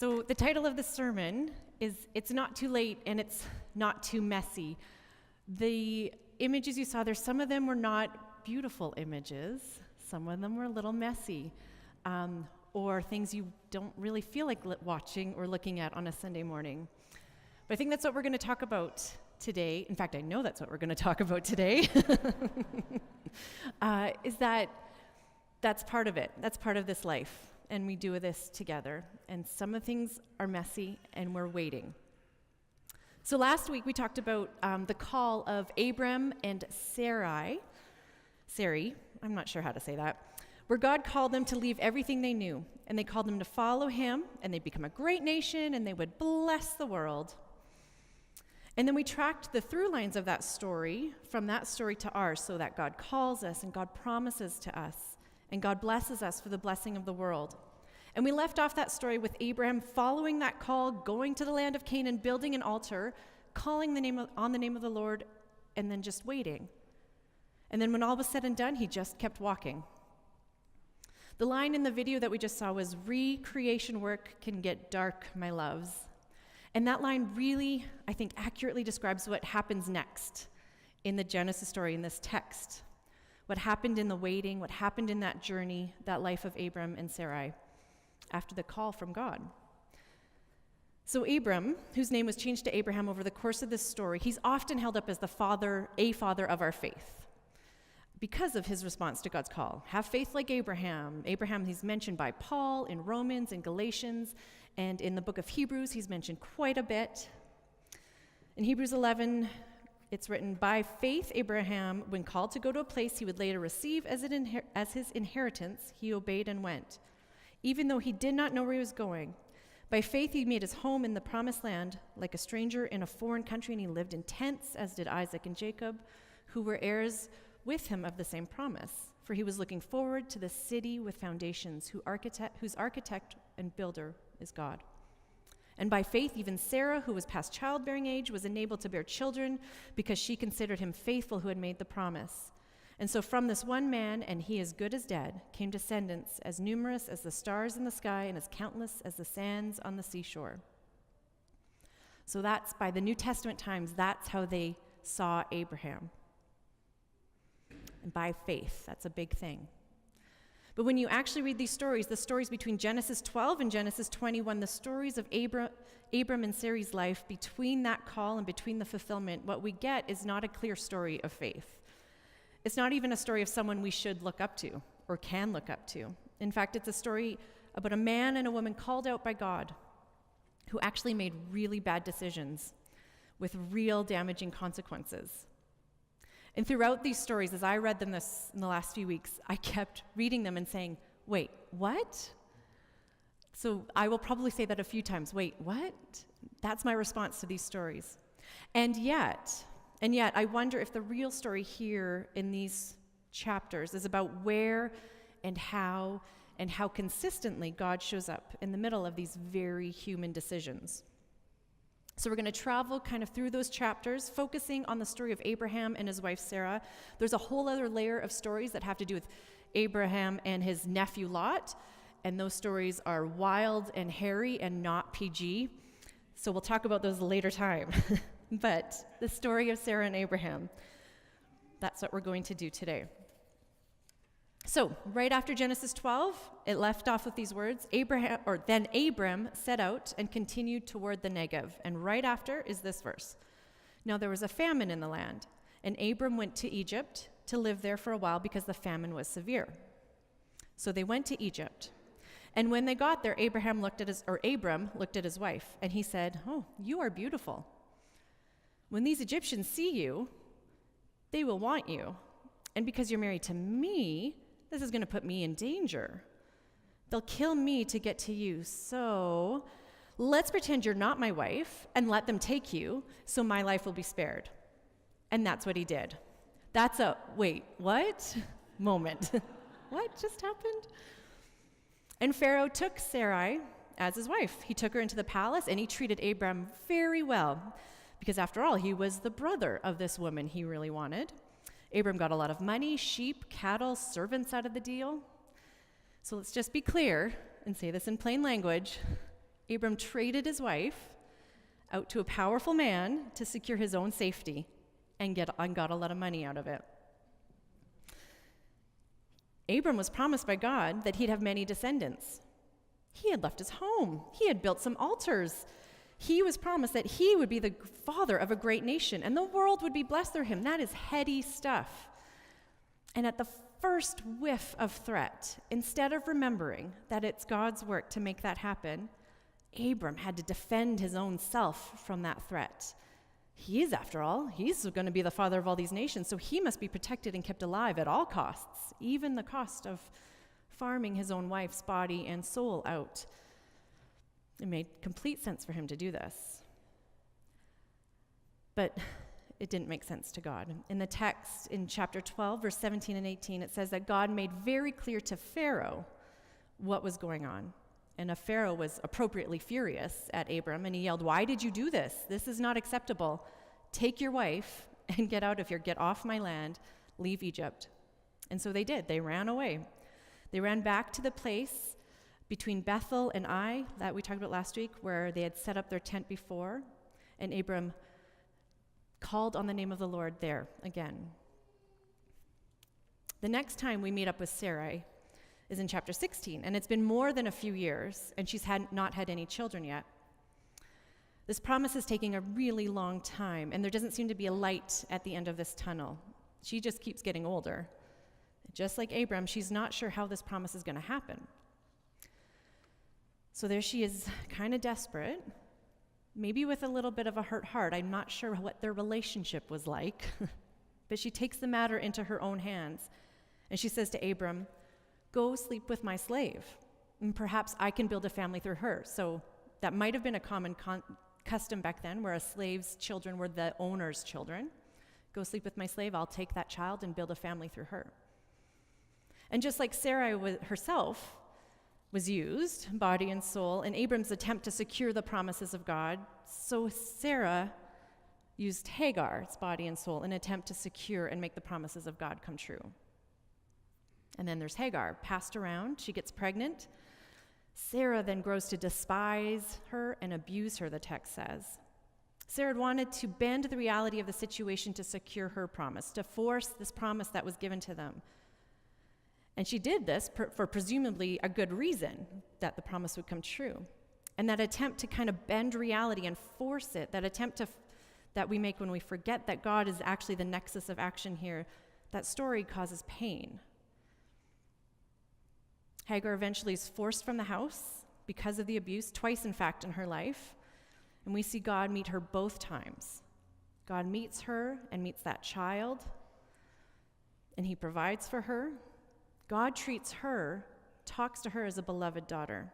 So the title of the sermon is It's Not Too Late and It's Not Too Messy. The images you saw there, some of them were not beautiful images. Some of them were a little messy, or things you don't really feel like watching or looking at on a Sunday morning. But I think that's what we're going to talk about today. In fact, I know that's what we're going to talk about today, is that's part of it. That's part of this life. And we do this together. And some of the things are messy, and we're waiting. So last week we talked about the call of Abram and Sarai, I'm not sure how to say that, where God called them to leave everything they knew. And they called them to follow him, and they'd become a great nation, and they would bless the world. And then we tracked the through lines of that story, from that story to ours, so that God calls us, and God promises to us, and God blesses us for the blessing of the world. And we left off that story with Abraham following that call, going to the land of Canaan, building an altar, calling on the name of the Lord, and then just waiting. And then when all was said and done, he just kept walking. The line in the video that we just saw was, "Recreation work can get dark, my loves." And that line really, I think, accurately describes what happens next in the Genesis story, in this text. What happened in the waiting, what happened in that journey, that life of Abram and Sarai, after the call from God. So Abram, whose name was changed to Abraham over the course of this story, he's often held up as a father of our faith because of his response to God's call. Have faith like Abraham. Abraham, he's mentioned by Paul in Romans and Galatians, and in the book of Hebrews, he's mentioned quite a bit. In Hebrews 11, it's written, "By faith Abraham, when called to go to a place he would later receive as his inheritance, he obeyed and went, even though he did not know where he was going. By faith he made his home in the promised land, like a stranger in a foreign country, and he lived in tents, as did Isaac and Jacob, who were heirs with him of the same promise. For he was looking forward to the city with foundations, whose architect and builder is God. And by faith, even Sarah, who was past childbearing age, was enabled to bear children because she considered him faithful who had made the promise. And so from this one man, and he as good as dead, came descendants as numerous as the stars in the sky and as countless as the sands on the seashore." So that's, by the New Testament times, that's how they saw Abraham. And by faith, that's a big thing. But when you actually read these stories, the stories between Genesis 12 and Genesis 21, the stories of Abram and Sarai's life, between that call and between the fulfillment, what we get is not a clear story of faith. It's not even a story of someone we should look up to or can look up to. In fact, it's a story about a man and a woman called out by God who actually made really bad decisions with real damaging consequences. And throughout these stories, as I read them in the last few weeks, I kept reading them and saying, wait, what? So I will probably say that a few times. Wait, what? That's my response to these stories. And yet, I wonder if the real story here in these chapters is about where and how consistently God shows up in the middle of these very human decisions. So we're going to travel kind of through those chapters, focusing on the story of Abraham and his wife Sarah. There's a whole other layer of stories that have to do with Abraham and his nephew Lot, and those stories are wild and hairy and not PG. So we'll talk about those later time. But the story of Sarah and Abraham, that's what we're going to do today. So right after Genesis 12, it left off with these words, then Abram set out and continued toward the Negev. And right after is this verse. Now there was a famine in the land, and Abram went to Egypt to live there for a while because the famine was severe. So they went to Egypt. And when they got there, Abram looked at his wife, and he said, "Oh, you are beautiful. When these Egyptians see you, they will want you. And because you're married to me, this is going to put me in danger. They'll kill me to get to you. So let's pretend you're not my wife and let them take you so my life will be spared." And that's what he did. That's a, wait, what? Moment. What just happened? And Pharaoh took Sarai as his wife. He took her into the palace, and he treated Abram very well, because after all, he was the brother of this woman he really wanted. Abram got a lot of money, sheep, cattle, servants out of the deal. So let's just be clear and say this in plain language. Abram traded his wife out to a powerful man to secure his own safety and got a lot of money out of it. Abram was promised by God that he'd have many descendants. He had left his home. He had built some altars. He was promised that he would be the father of a great nation, and the world would be blessed through him. That is heady stuff. And at the first whiff of threat, instead of remembering that it's God's work to make that happen, Abram had to defend his own self from that threat. He is, after all, he's going to be the father of all these nations, so he must be protected and kept alive at all costs, even the cost of farming his own wife's body and soul out. It made complete sense for him to do this. But it didn't make sense to God. In the text in chapter 12, verse 17 and 18, it says that God made very clear to Pharaoh what was going on. And Pharaoh was appropriately furious at Abram, and he yelled, "Why did you do this? This is not acceptable. Take your wife and get out of here. Get off my land. Leave Egypt." And so they did. They ran away. They ran back to the place between Bethel and Ai that we talked about last week, where they had set up their tent before, and Abram called on the name of the Lord there again. The next time we meet up with Sarai is in chapter 16, and it's been more than a few years, and she's not had any children yet. This promise is taking a really long time, and there doesn't seem to be a light at the end of this tunnel. She just keeps getting older. Just like Abram, she's not sure how this promise is going to happen. So there she is, kind of desperate, maybe with a little bit of a hurt heart. I'm not sure what their relationship was like, but she takes the matter into her own hands, and she says to Abram, "Go sleep with my slave, and perhaps I can build a family through her." So that might have been a common custom back then, where a slave's children were the owner's children. Go sleep with my slave, I'll take that child and build a family through her. And just like Sarai herself was used, body and soul, in Abram's attempt to secure the promises of God, so Sarah used Hagar's body and soul in an attempt to secure and make the promises of God come true. And then there's Hagar, passed around. She gets pregnant. Sarah then grows to despise her and abuse her, the text says. Sarah wanted to bend the reality of the situation to secure her promise, to force this promise that was given to them. And she did this for presumably a good reason, that the promise would come true. And that attempt to kind of bend reality and force it, that attempt that we make when we forget that God is actually the nexus of action here, that story causes pain. Hagar eventually is forced from the house because of the abuse, twice in fact in her life. And we see God meet her both times. God meets her and meets that child, and he provides for her. God treats her, talks to her as a beloved daughter,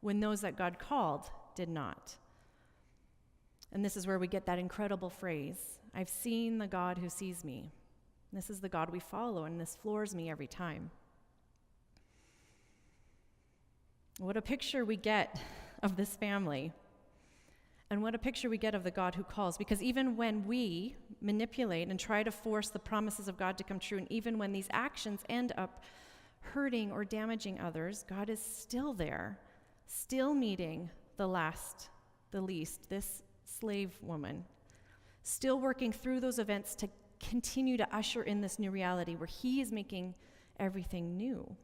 when those that God called did not. And this is where we get that incredible phrase, "I've seen the God who sees me." This is the God we follow, and this floors me every time. What a picture we get of this family, and what a picture we get of the God who calls. Because even when we manipulate and try to force the promises of God to come true, and even when these actions end up hurting or damaging others, God is still there, still meeting the last, the least, this slave woman, still working through those events to continue to usher in this new reality where he is making everything new.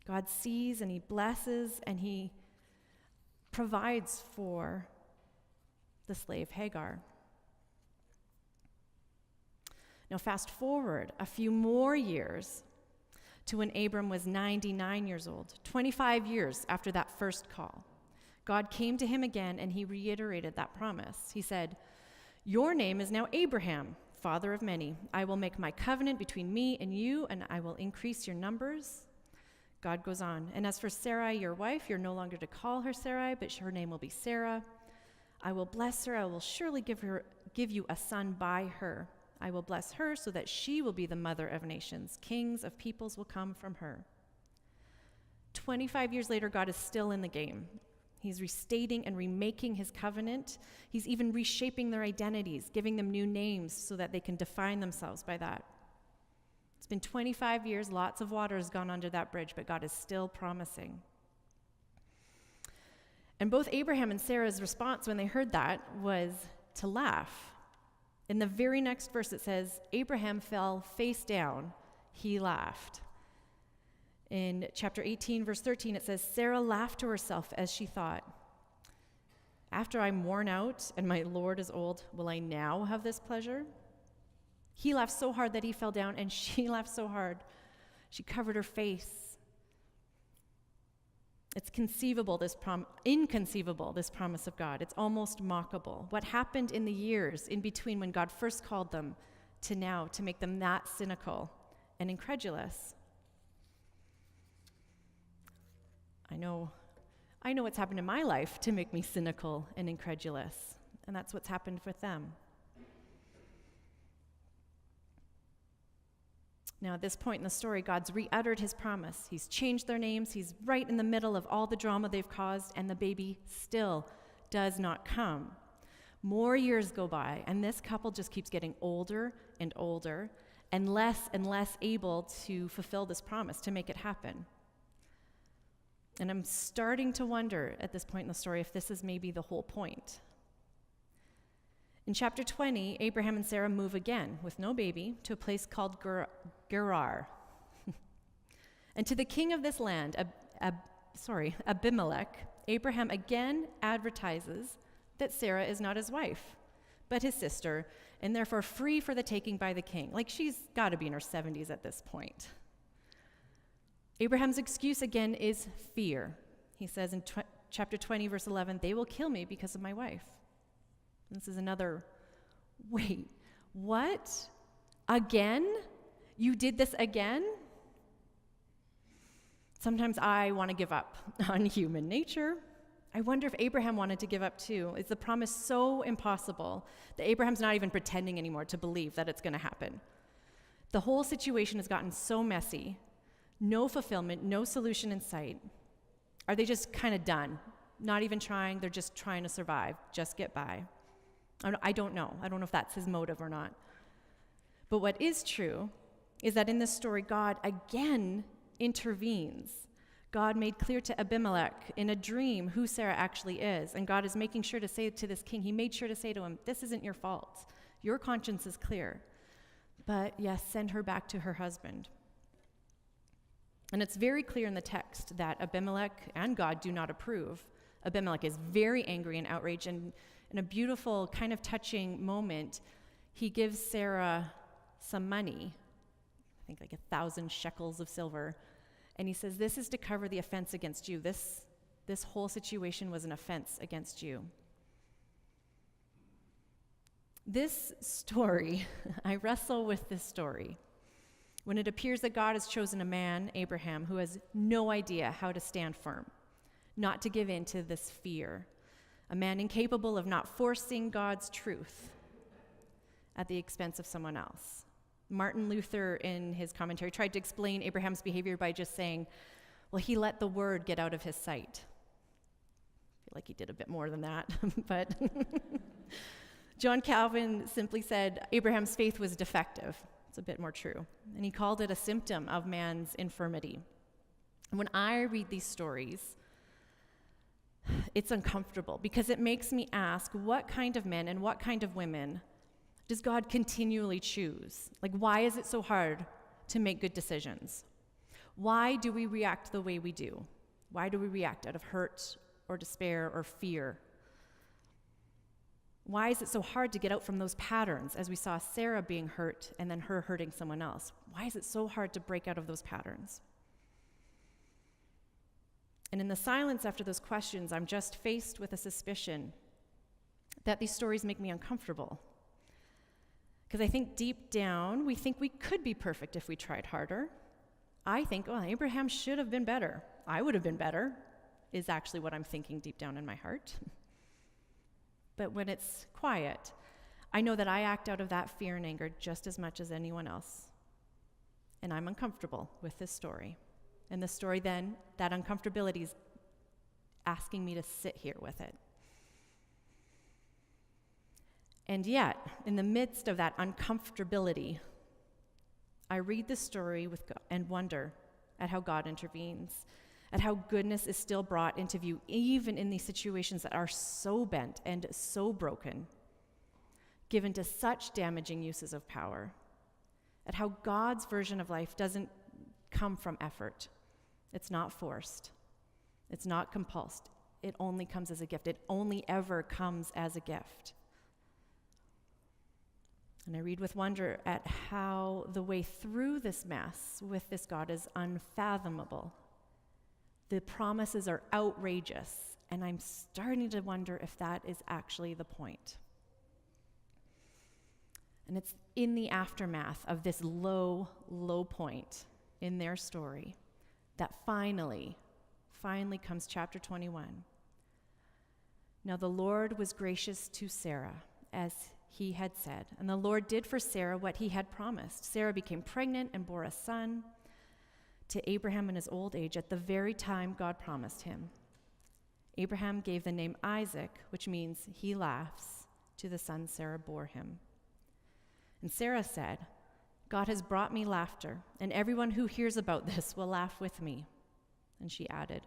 God sees and he blesses and he provides for the slave Hagar. Now fast forward a few more years to when Abram was 99 years old, 25 years after that first call. God came to him again and he reiterated that promise. He said, "Your name is now Abraham, father of many. I will make my covenant between me and you, and I will increase your numbers." God goes on, "And as for Sarai, your wife, you're no longer to call her Sarai, but her name will be Sarah. I will bless her. I will surely give you a son by her. I will bless her so that she will be the mother of nations. Kings of peoples will come from her." 25 years later, God is still in the game. He's restating and remaking his covenant. He's even reshaping their identities, giving them new names so that they can define themselves by that. It's been 25 years, lots of water has gone under that bridge, but God is still promising. And both Abraham and Sarah's response when they heard that was to laugh. In the very next verse it says, Abraham fell face down, he laughed. In chapter 18, verse 13, it says, Sarah laughed to herself as she thought, after I'm worn out and my Lord is old, will I now have this pleasure? He laughed so hard that he fell down, and she laughed so hard she covered her face. It's inconceivable, this promise of God. It's almost mockable. What happened in the years in between when God first called them to now to make them that cynical and incredulous? I know what's happened in my life to make me cynical and incredulous, and that's what's happened with them. Now, at this point in the story, God's re-uttered his promise. He's changed their names. He's right in the middle of all the drama they've caused, and the baby still does not come. More years go by, and this couple just keeps getting older and older and less able to fulfill this promise, to make it happen. And I'm starting to wonder at this point in the story if this is maybe the whole point. In chapter 20, Abraham and Sarah move again, with no baby, to a place called Gerar. And to the king of this land, Abimelech, Abraham again advertises that Sarah is not his wife, but his sister, and therefore free for the taking by the king. Like, she's got to be in her 70s at this point. Abraham's excuse again is fear. He says in chapter 20, verse 11, they will kill me because of my wife. And this is another, wait, what? Again? You did this again? Sometimes I want to give up on human nature. I wonder if Abraham wanted to give up too. Is the promise so impossible that Abraham's not even pretending anymore to believe that it's going to happen? The whole situation has gotten so messy. No fulfillment, no solution in sight. Are they just kind of done? Not even trying, they're just trying to survive, just get by. I don't know. I don't know if that's his motive or not. But what is true is that in this story, God again intervenes. God made clear to Abimelech in a dream who Sarah actually is. And God is making sure to say to this king, he made sure to say to him, this isn't your fault. Your conscience is clear. But yes, send her back to her husband. And it's very clear in the text that Abimelech and God do not approve. Abimelech is very angry and outraged, and in a beautiful, kind of touching moment, he gives Sarah some money, I think like 1,000 shekels of silver, and he says, this is to cover the offense against you. This whole situation was an offense against you. This story, I wrestle with this story when it appears that God has chosen a man, Abraham, who has no idea how to stand firm, not to give in to this fear, a man incapable of not forcing God's truth at the expense of someone else. Martin Luther, in his commentary, tried to explain Abraham's behavior by just saying, well, he let the word get out of his sight. I feel like he did a bit more than that, but John Calvin simply said Abraham's faith was defective. It's a bit more true. And he called it a symptom of man's infirmity. And when I read these stories, it's uncomfortable because it makes me ask, what kind of men and what kind of women does God continually choose? Like, why is it so hard to make good decisions? Why do we react the way we do? Why do we react out of hurt or despair or fear? Why is it so hard to get out from those patterns, as we saw Sarah being hurt and then her hurting someone else? Why is it so hard to break out of those patterns? And in the silence after those questions, I'm just faced with a suspicion that these stories make me uncomfortable. Because I think deep down, we think we could be perfect if we tried harder. I think, oh, Abraham should have been better. I would have been better, is actually what I'm thinking deep down in my heart. But when it's quiet, I know that I act out of that fear and anger just as much as anyone else. And I'm uncomfortable with this story. And the story then, that uncomfortability is asking me to sit here with it. And yet, in the midst of that uncomfortability, I read the story with God and wonder at how God intervenes. at how goodness is still brought into view, even in these situations that are so bent and so broken, given to such damaging uses of power, at how God's version of life doesn't come from effort. It's not forced. It's not compulsed. It only comes as a gift. It only ever comes as a gift. And I read with wonder at how the way through this mess with this God is unfathomable. The promises are outrageous, and I'm starting to wonder if that is actually the point. And it's in the aftermath of this low, low point in their story that finally comes chapter 21. Now the Lord was gracious to Sarah, as he had said, and the Lord did for Sarah what he had promised. Sarah became pregnant and bore a son to Abraham in his old age at the very time God promised him. Abraham gave the name Isaac, which means he laughs, to the son Sarah bore him. And Sarah said, God has brought me laughter, and everyone who hears about this will laugh with me. And she added,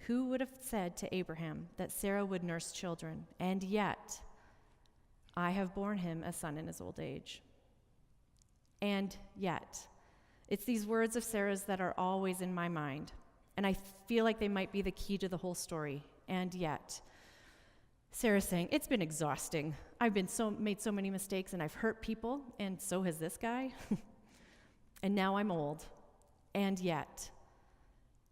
who would have said to Abraham that Sarah would nurse children, and yet I have borne him a son in his old age. And yet, it's these words of Sarah's that are always in my mind, and I feel like they might be the key to the whole story. And yet, Sarah's saying, it's been exhausting. I've made so many mistakes, and I've hurt people, and so has this guy. And now I'm old. And yet,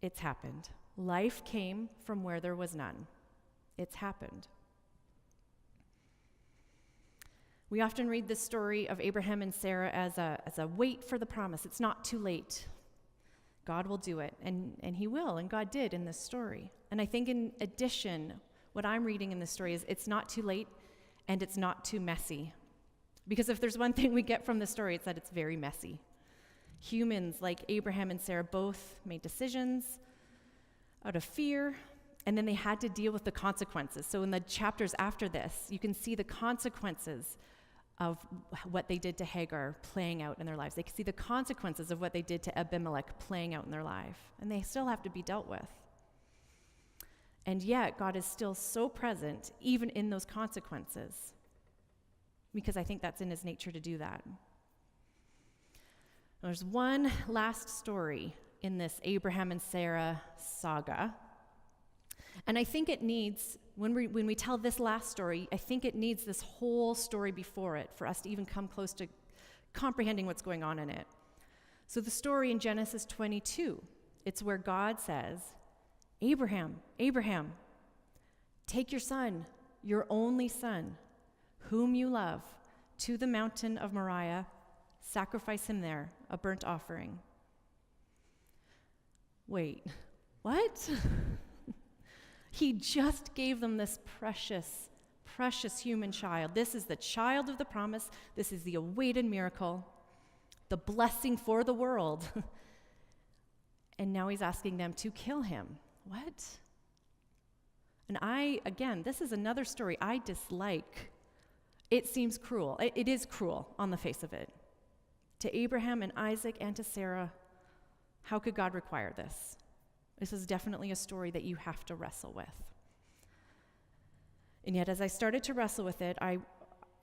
it's happened. Life came from where there was none. It's happened. We often read this story of Abraham and Sarah as a wait for the promise. It's not too late. God will do it, and he will, and God did in this story. And I think in addition, what I'm reading in this story is it's not too late and it's not too messy. Because if there's one thing we get from the story, it's that it's very messy. Humans like Abraham and Sarah both made decisions out of fear, and then they had to deal with the consequences. So in the chapters after this, you can see the consequences of what they did to Hagar playing out in their lives. They can see the consequences of what they did to Abimelech playing out in their life, and they still have to be dealt with. And yet, God is still so present, even in those consequences, because I think that's in his nature to do that. There's one last story in this Abraham and Sarah saga, and I think it needs, when we tell this last story, I think it needs this whole story before it for us to even come close to comprehending what's going on in it. So the story in Genesis 22, it's where God says, Abraham, Abraham, take your son, your only son, whom you love, to the mountain of Moriah, sacrifice him there, a burnt offering. Wait, what? He just gave them this precious, precious human child. This is the child of the promise. This is the awaited miracle, the blessing for the world. And now he's asking them to kill him. What? And again, this is another story I dislike. It seems cruel. It is cruel on the face of it. To Abraham and Isaac and to Sarah, how could God require this? This is definitely a story that you have to wrestle with. And yet, as I started to wrestle with it, I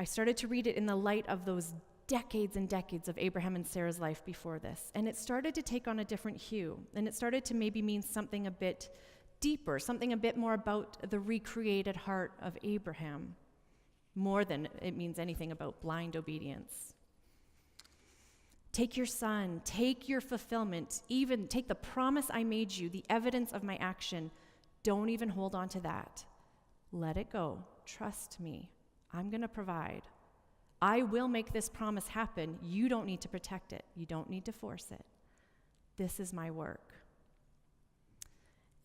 started to read it in the light of those decades and decades of Abraham and Sarah's life before this. And it started to take on a different hue. And it started to maybe mean something a bit deeper, something a bit more about the recreated heart of Abraham, more than it means anything about blind obedience. Take your son, take your fulfillment, even take the promise I made you, the evidence of my action. Don't even hold on to that. Let it go. Trust me. I'm going to provide. I will make this promise happen. You don't need to protect it. You don't need to force it. This is my work.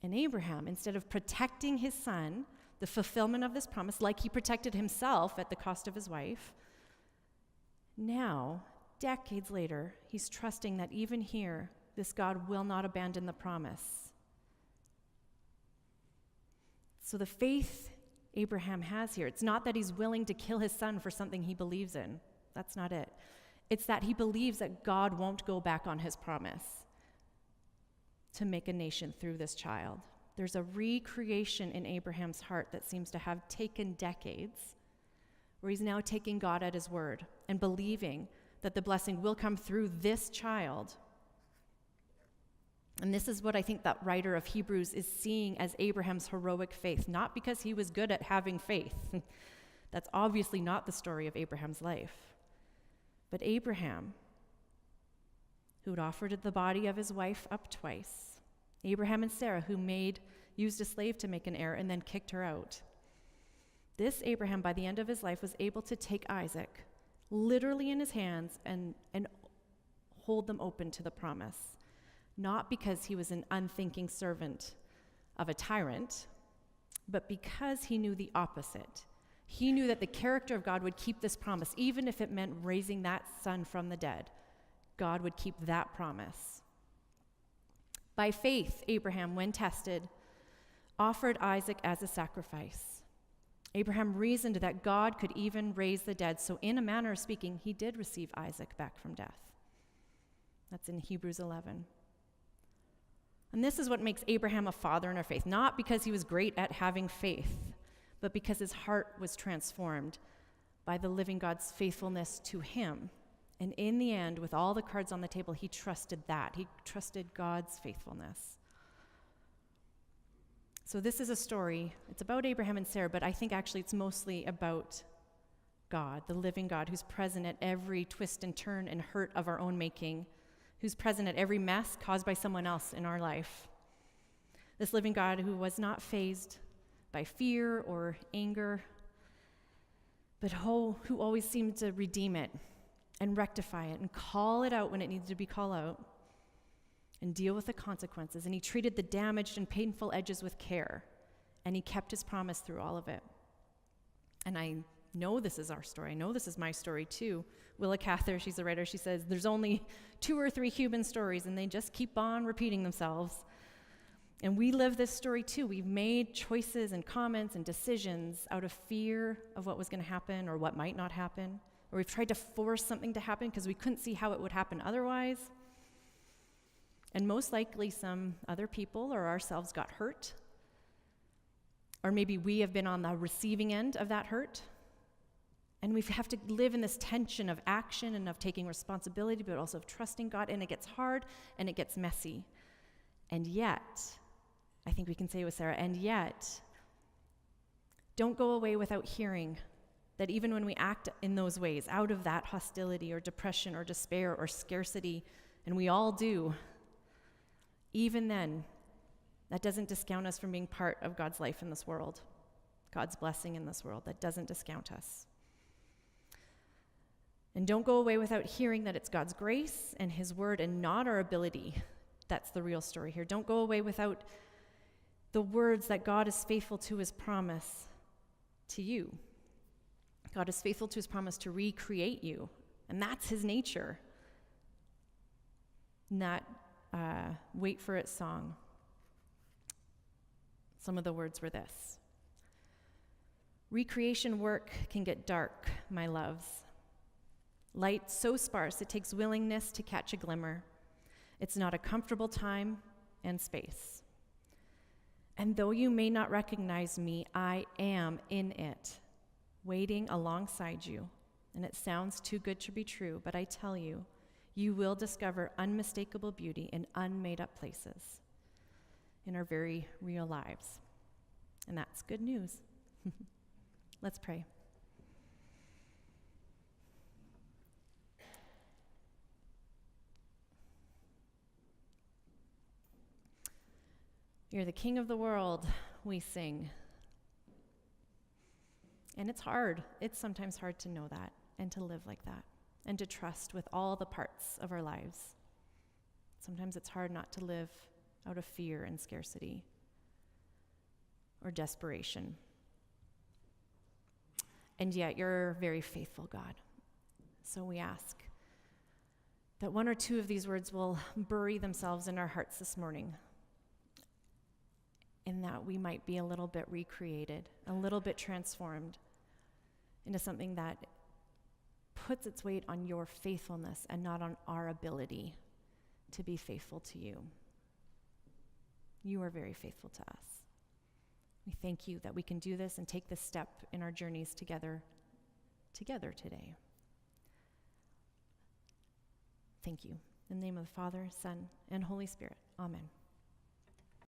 And Abraham, instead of protecting his son, the fulfillment of this promise, like he protected himself at the cost of his wife, now, decades later, he's trusting that even here, this God will not abandon the promise. So the faith Abraham has here, it's not that he's willing to kill his son for something he believes in. That's not it. It's that he believes that God won't go back on his promise. to make a nation through this child. There's a recreation in Abraham's heart that seems to have taken decades, where he's now taking God at his word and believing that the blessing will come through this child. And this is what I think that writer of Hebrews is seeing as Abraham's heroic faith, not because he was good at having faith. That's obviously not the story of Abraham's life. But Abraham, who had offered the body of his wife up twice. Abraham and Sarah, who used a slave to make an heir and then kicked her out. This Abraham, by the end of his life, was able to take Isaac literally in his hands and hold them open to the promise. Not because he was an unthinking servant of a tyrant, but because he knew the opposite. He knew that the character of God would keep this promise, even if it meant raising that son from the dead. God would keep that promise. By faith, Abraham, when tested, offered Isaac as a sacrifice. Abraham reasoned that God could even raise the dead, so in a manner of speaking, he did receive Isaac back from death. That's in Hebrews 11. And this is what makes Abraham a father in our faith, not because he was great at having faith, but because his heart was transformed by the living God's faithfulness to him. And in the end, with all the cards on the table, he trusted that. He trusted God's faithfulness. So this is a story. It's about Abraham and Sarah, but I think actually it's mostly about God, the living God, who's present at every twist and turn and hurt of our own making, who's present at every mess caused by someone else in our life. This living God who was not fazed by fear or anger, but who always seemed to redeem it and rectify it and call it out when it needed to be called out and deal with the consequences. And he treated the damaged and painful edges with care, and he kept his promise through all of it. And I know this is our story. I know this is my story too. Willa Cather, she's a writer, she says, there's only 2 or 3 human stories, and they just keep on repeating themselves. And we live this story too. We've made choices and comments and decisions out of fear of what was going to happen or what might not happen. Or we've tried to force something to happen because we couldn't see how it would happen otherwise. And most likely some other people or ourselves got hurt. Or maybe we have been on the receiving end of that hurt. And we have to live in this tension of action and of taking responsibility, but also of trusting God. And it gets hard and it gets messy. And yet, I think we can say with Sarah, and yet, don't go away without hearing that even when we act in those ways, out of that hostility or depression or despair or scarcity, and we all do, even then, that doesn't discount us from being part of God's life in this world, God's blessing in this world. That doesn't discount us. And don't go away without hearing that it's God's grace and his word and not our ability. That's the real story here. Don't go away without the words that God is faithful to his promise to you. God is faithful to his promise to recreate you, and that's his nature. Not wait for it song. Some of the words were this: recreation work can get dark, my loves. Light so sparse it takes willingness to catch a glimmer. It's not a comfortable time and space. And though you may not recognize me, I am in it, waiting alongside you. And it sounds too good to be true, but I tell you, you will discover unmistakable beauty in unmade-up places in our very real lives. And that's good news. Let's pray. You're the King of the world, we sing. And it's hard. It's sometimes hard to know that and to live like that and to trust with all the parts of our lives. Sometimes it's hard not to live out of fear and scarcity or desperation. And yet you're a very faithful God. So we ask that 1 or 2 of these words will bury themselves in our hearts this morning, in that we might be a little bit recreated, a little bit transformed into something that puts its weight on your faithfulness and not on our ability to be faithful to you. You are very faithful to us. We thank you that we can do this and take this step in our journeys together today. Thank you. In the name of the Father, Son, and Holy Spirit. Amen.